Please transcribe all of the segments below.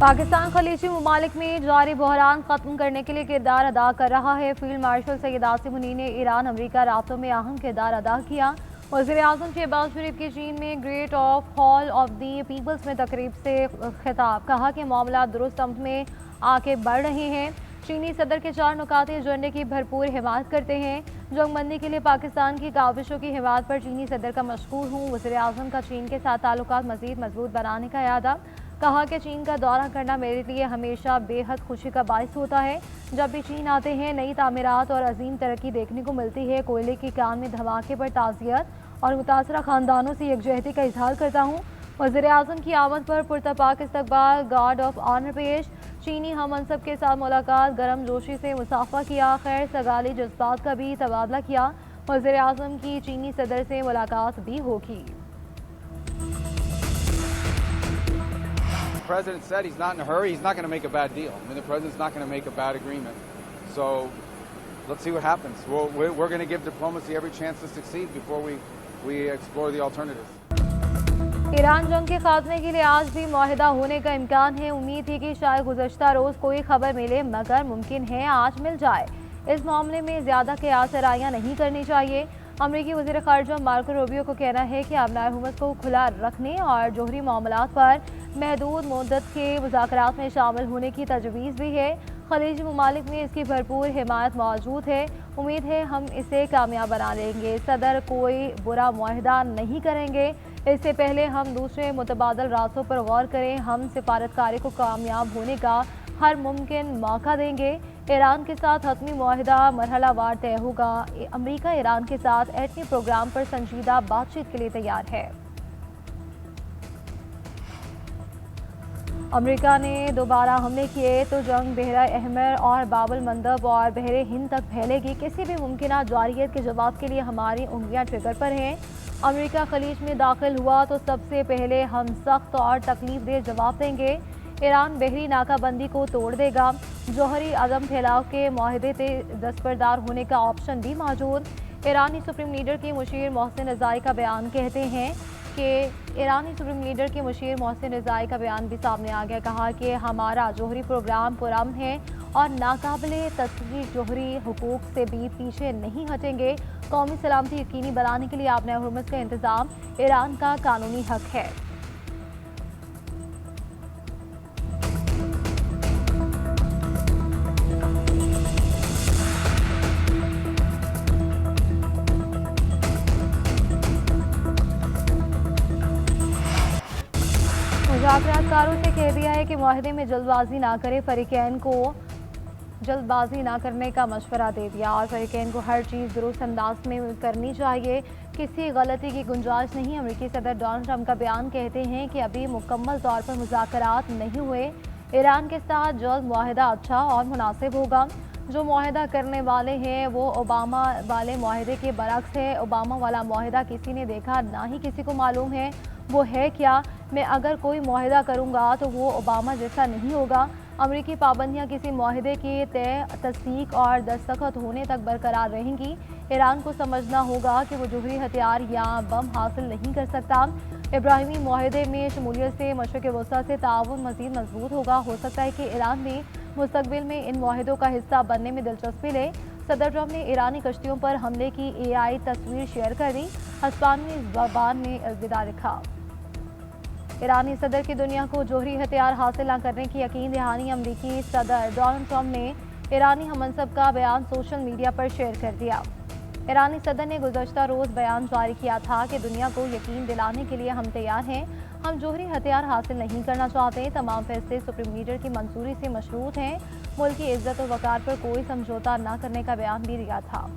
पाकिस्तान खलीजी ममालिक में जारी बहरान खत्म करने के लिए किरदार अदा कर रहा है। फील्ड मार्शल सैयद आसिम मुनीर ने ईरान अमरीका राब्तों में अहम किरदार अदा किया। वज़ीर-ए-आज़म शहबाज शरीफ की चीन में great of hall of the peoples में तकरीब से खिताब, कहा कि मामला दुरुस्त समत में आगे बढ़ रहे हैं। चीनी सदर के 4 नुकाते एजेंडे की भरपूर हिमायत करते हैं। जंगबंदी के लिए पाकिस्तान की काविशों की हिमायत पर चीनी सदर का मशकूर हूँ। वज़ीर-ए-आज़म का चीन के साथ ताल्लुकात मज़ीद मजबूत बनाने का इरादा, कहा कि चीन का दौरा करना मेरे लिए हमेशा बेहद खुशी का बाइस होता है। जब भी चीन आते हैं नई तामीरात और अजीम तरक्की देखने को मिलती है। कोयले की कान में धमाके पर ताज़ियत और मुतासरा ख़ानदानों से यकजहती का इजहार करता हूँ। वज़ीर-ए-आज़म की आमद पर पुरतपाक इस्तकबाल, गार्ड ऑफ ऑनर पेश, चीनी हम मनसब के साथ मुलाकात, गर्म जोशी से मुसाफा किया, खैर सगाली जज्बात का भी तबादला किया। वज़ीर-ए-आज़म की चीनी सदर से मुलाकात भी होगी। The president said he's not in a hurry. He's not going to make a bad deal. I mean, the president's not going to make a bad agreement. So let's see what happens. We're going to give diplomacy every chance to succeed before we explore the alternatives. Iran जंग के खात्मे के लिए आज भी मुआहिदा होने का इम्कान है। उम्मीद थी कि शायद गुज़श्ता रोज़ कोई खबर मिले, मगर मुमकिन है आज मिल जाए। इस मामले में ज़्यादा क़यास आराइयाँ नहीं करनी चाहिए। अमरीकी वज़ीर ख़ारिजा मार्को रूबियो को कहना है कि अबनाए हुकूमत को खुला रखने और जोहरी मामलात पर महदूद मुद्दत के मुज़ाकरात में शामिल होने की तजवीज़ भी है। खलीजी ममालिक में इसकी भरपूर हिमायत मौजूद है। उम्मीद है हम इसे कामयाब बना लेंगे। सदर कोई बुरा मुआहिदा नहीं करेंगे। इससे पहले हम दूसरे मुतबादल रास्तों पर गौर करें। हम सिफारतकारी को कामयाब होने का हर मुमकिन मौका देंगे। ईरान के साथ हतमी मुआहिदा मरहलावार तय होगा। अमरीका ईरान के साथ एटमी प्रोग्राम पर संजीदा बातचीत के लिए तैयार है। अमरीका ने दोबारा हमले किए तो जंग बहरा अहमर और बाबुल मंदब और बहरे हिंद तक फैलेगी। किसी भी मुमकिन जारियत के जवाब के लिए हमारी उंगलियां ट्रिगर पर हैं। अमरीका खलीज में दाखिल हुआ तो सबसे पहले हम सख्त और तकलीफ दे जवाब देंगे। ईरान बहरी नाकाबंदी को तोड़ देगा। जौहरी अदम फैलाव के माहदे से दस्तबरदार होने का ऑप्शन भी मौजूद। ईरानी सुप्रीम लीडर के मुशीर मोहसिन रज़ाई का बयान कहते हैं कि ईरानी सुप्रीम लीडर के मुशीर मोहसिन रज़ाई का बयान भी सामने आ गया। कहा कि हमारा जौहरी प्रोग्राम पुरअमन है और नाकाबिले तस्वीर जौहरी हुकूक से भी पीछे नहीं हटेंगे। कौमी सलामती यकीनी बनाने के लिए आपने हुकूमत का इंतज़ाम ईरान का कानूनी हक है। मुज़ाकरातकारों से कह दिया है कि मुआहदे में जल्दबाजी ना करे। फरीकैन को जल्दबाजी ना करने का मशवरा दे दिया और फरीकैन को हर चीज़ दुरुस्त अंदाज में करनी चाहिए। किसी गलती की गुंजाइश नहीं। अमेरिकी सदर डोनाल्ड ट्रंप का बयान कहते हैं कि अभी मुकम्मल तौर पर मुज़ाकरात नहीं हुए। ईरान के साथ जल्द मुआहदा अच्छा और मुनासिब होगा। जो मुआहदा करने वाले हैं वो ओबामा वाले मुआहदे के बरक्स है। ओबामा वाला मुआहदा किसी ने देखा ना ही किसी को मालूम है वो है क्या। मैं अगर कोई मुआहदा करूँगा तो वो ओबामा जैसा नहीं होगा। अमरीकी पाबंदियाँ किसी मुआहदे के तय, तस्दीक और दस्तखत होने तक बरकरार रहेंगी। ईरान को समझना होगा कि वो जोहरी हथियार या बम हासिल नहीं कर सकता। इब्राहिमी मुआहदे में शमूलियत से मशरिक़ वस्ता से ताउन मज़ीद मजबूत होगा। हो सकता है कि ईरान भी मुस्तकबिल में इन मुआहदों का हिस्सा बनने में दिलचस्पी ले। सदर ट्रंप ने ईरानी कश्तियों पर हमले की AI तस्वीर शेयर कर दी। हस्पानी ज़बान में अलविदा लिखा। ईरानी सदर की दुनिया को जोहरी हथियार हासिल न करने की यकीन दहानी। अमरीकी सदर डोनाल्ड ट्रंप ने ईरानी हमनसब का बयान सोशल मीडिया पर शेयर कर दिया। ईरानी सदर ने गुज़श्ता रोज़ बयान जारी किया था कि दुनिया को यकीन दिलाने के लिए हम तैयार हैं। हम जोहरी हथियार हासिल नहीं करना चाहते। तमाम फैसले सुप्रीम लीडर की मंजूरी से मशरूत हैं। मुल्क की इज्जत और वक़ार पर कोई समझौता न करने का बयान भी दिया था।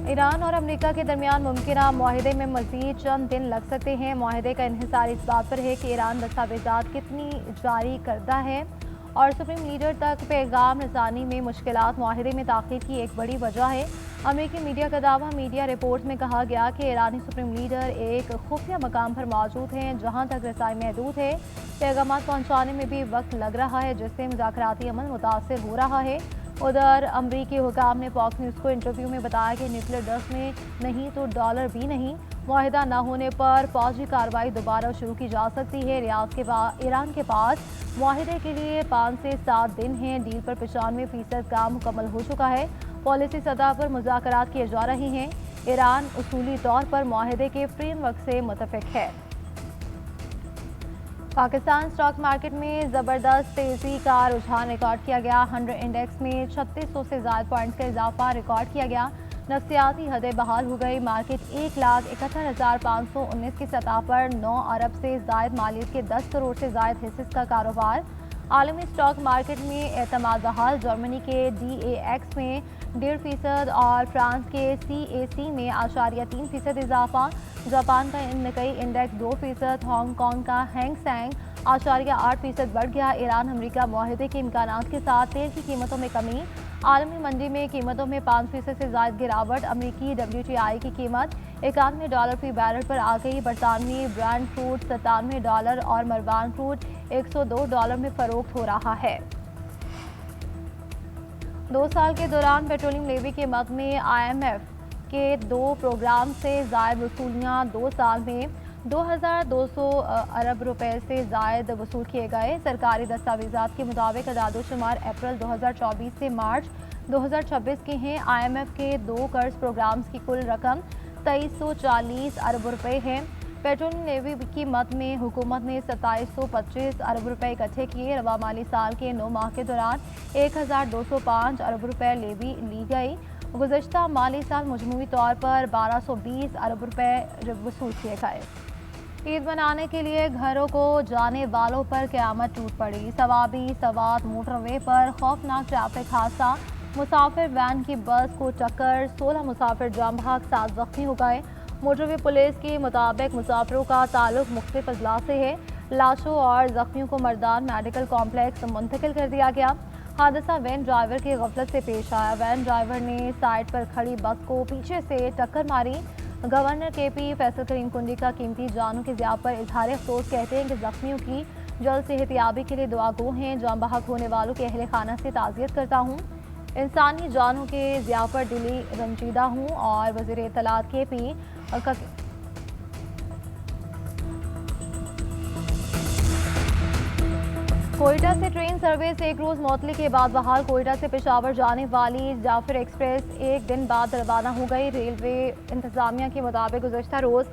ईरान और अमेरिका के दरमियान मुमकिन मुआहदे में मज़ीद चंद दिन लग सकते हैं। मुआहदे का इन्हिसार इस बात पर है कि ईरान दस्तावेज़ात कितनी जारी करता है और सुप्रीम लीडर तक पैगाम रसानी में मुश्किलात मुआहदे में ताख़ीर की एक बड़ी वजह है। अमेरिकी मीडिया का दावा। मीडिया रिपोर्ट में कहा गया कि ईरानी सुप्रीम लीडर एक खुफिया मकाम पर मौजूद हैं जहाँ तक रसाई महदूद है। पैगाम पहुँचाने में भी वक्त लग रहा है जिससे मुज़ाकराती अमल मुतासर हो रहा है। उधर अमरीकी हुकाम ने फॉक्स न्यूज़ को इंटरव्यू में बताया कि न्यूक्लियर डस्ट में नहीं तो डॉलर भी नहीं, मुआहिदा न होने पर फौजी कार्रवाई दोबारा शुरू की जा सकती है। ईरान के पास मुआहिदे के लिए 5 से 7 दिन हैं। डील पर 95% काम मुकम्मल हो चुका है। पॉलिसी सतह पर मुज़ाकरात किए जा रहे हैं। ईरान उसूली तौर पर मुआहिदे के फ्रेमवर्क से मुतफिक है। पाकिस्तान स्टॉक मार्केट में ज़बरदस्त तेज़ी का रुझान रिकॉर्ड किया गया। 100 इंडेक्स में 3600 से ज़ायद पॉइंट्स का इजाफा रिकॉर्ड किया गया। नफ्सियाती हदें बहाल हो गई। मार्केट 1,71,519 की सतह पर 9 अरब से ज़ायद मालियत के 10 करोड़ से ज़ायद हिस्से का कारोबार। आलमी स्टॉक मार्केट में एतमाद बहाल। जर्मनी के DAX में 1.5% और फ्रांस के CAC में 0.3% इजाफा। जापान का निकाई इंडेक्स 2%, हांगकांग का हैंग सेंग 0.8% बढ़ गया। ईरान अमेरिका मुआहिदे के इम्कानात के साथ तेल की कीमतों में कमी। आलमी मंडी में कीमतों में 5% से ज़ायद गिरावट। अमरीकी WTI की कीमत $91 फी बैरल पर आ गई। बरतानवी ब्रांड क्रूड $97 और मरवान क्रूड $102 में फरोख्त हो रहा है। 2 साल के दौरान पेट्रोलियम लेवी के मद में IMF के 2 प्रोग्राम से ज़ायद वसूलियाँ 2 साल में 2,200 अरब रुपए से ज़ायद वसूल किए गए। सरकारी दस्तावेज़ात के मुताबिक अदाद-ओ-शुमार अप्रैल 2024 से मार्च 2026 के हैं। IMF के 2 कर्ज प्रोग्राम्स की कुल रकम 2340 अरब रुपए है। पेट्रोलियम लेवी की मद में हुकूमत ने 2725 अरब रुपए इकट्ठे किए। रवा माली साल के 9 माह के दौरान 1205 अरब रुपए लेवी ली गई। गुज़श्ता माली साल मजमूई तौर पर 1220 अरब रुपए वसूल किए गए। ईद मनाने के लिए घरों को जाने वालों पर क़यामत टूट पड़ी। सवाबी सवात मोटरवे पर खौफनाक ट्रैफिक हादसा। मुसाफिर वैन की बस को टक्कर, 16 मुसाफिर जाम भाग, 7 जख्मी हो गए। मोटरवे पुलिस के मुताबिक मुसाफिरों का ताल्लुक मुख्तलिफ अजला से है। लाशों और जख्मियों को मर्दान मेडिकल कॉम्प्लेक्स मुंतकिल कर दिया गया। हादसा वैन ड्राइवर की गफलत से पेश आया। वैन ड्राइवर ने साइड पर खड़ी बस को पीछे से टक्कर मारी। गवर्नर KP फैसल करीम कुंडी का कीमती जानों के ज़िया पर इजहार अफसोस कहते हैं कि जख्मियों की जल्द सेहतियाबी के लिए दुआ गो हैं। जाम बहक होने वालों के अहले खाना से ताज़ियत करता हूँ। इंसानी जानों के ज़िया पर दिली रंजीदा हूँ। और वज़ीर इत्तलात KP का कोयटा से ट्रेन सर्विस 1 रोज़ मौतली के बाद बहाल। कोयटा से पेशावर जाने वाली जाफर एक्सप्रेस 1 दिन बाद रवाना हो गई। रेलवे इंतजामिया के मुताबिक गुज़श्ता रोज़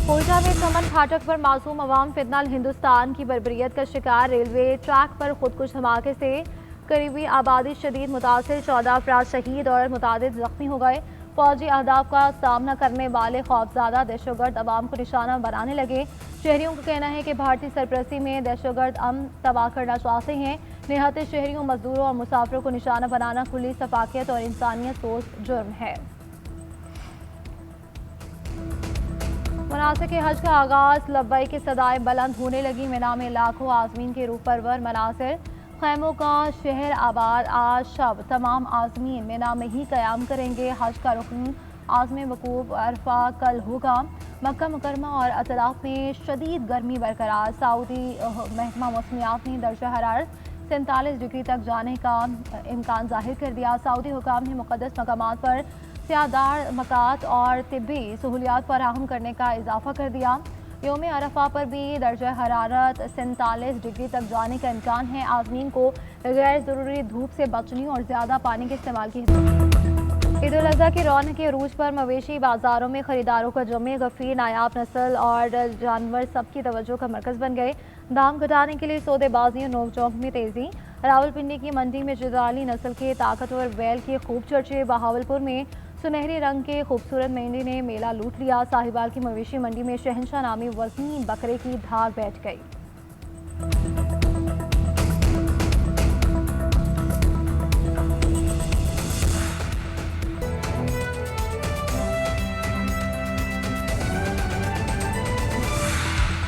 कोयटा में चमन फाटक पर मासूम अवाम फितनाल हिंदुस्तान की बर्बरियत का शिकार। रेलवे ट्रैक पर खुदकुश धमाके से करीबी आबादी शदीद मुतासिर, 14 अफराद शहीद और मुतादिद जख्मी हो गए। फौजी अहदाफ का सामना करने वाले खौफज़दा दहशतगर्द अवाम को निशाना बनाने लगे। शहरियों का कहना है कि भारतीय सरपरस्ती में दहशतगर्द अमन तबाह करना चाहते हैं। निहत्ते शहरियों, मजदूरों और मुसाफिरों को निशाना बनाना खुली सफाकियत और इंसानियत सोच जुर्म है। मनासिक हज का आगाज़, लब्बैक की सदाएं बुलंद होने लगी। मिना में लाखों आज़मीन के रूह परवर मनासिर। खैमों का शहर आबाद। आज शब तमाम आज़मीन मिना में ही क़याम करेंगे। हज का रुकन आज़म वकूफ़ अरफा कल होगा। मक्का मुकरमा और अतराफ में शदीद गर्मी बरकरार। सऊदी महकमा मौसमियात ने दर्जा हरारत 47 डिग्री तक जाने का इम्कान जाहिर कर दिया। सऊदी हुकाम ने मुक़द्दस मकामात पर स्यादार मकात और तिब्बी सहूलियात फराहम करने का इजाफा कर दिया। यौम अरफा पर भी दर्जा हरारत 47 डिग्री तक जाने का इम्कान है। आज़मीन को गैर ज़रूरी धूप से बचने और ज़्यादा पानी के इस्तेमाल की ईद उल अज़हा की रौनक के अरूज पर मवेशी बाज़ारों में ख़रीदारों का जमे। गफ़ीर नायाब नस्ल और जानवर सबकी तवज्जो का मरकज़ बन गए। दाम घटाने के लिए सौदेबाजी और नोक-झोंक में तेज़ी। रावलपिंडी की मंडी में जदाली नस्ल के ताकतवर बैल के खूब चर्चे। बहावलपुर में सुनहरे रंग के खूबसूरत मेंढी ने मेला लूट लिया। साहिवाल की मवेशी मंडी में शहंशाह नामी वज़नी बकरे की धाक बैठ गई।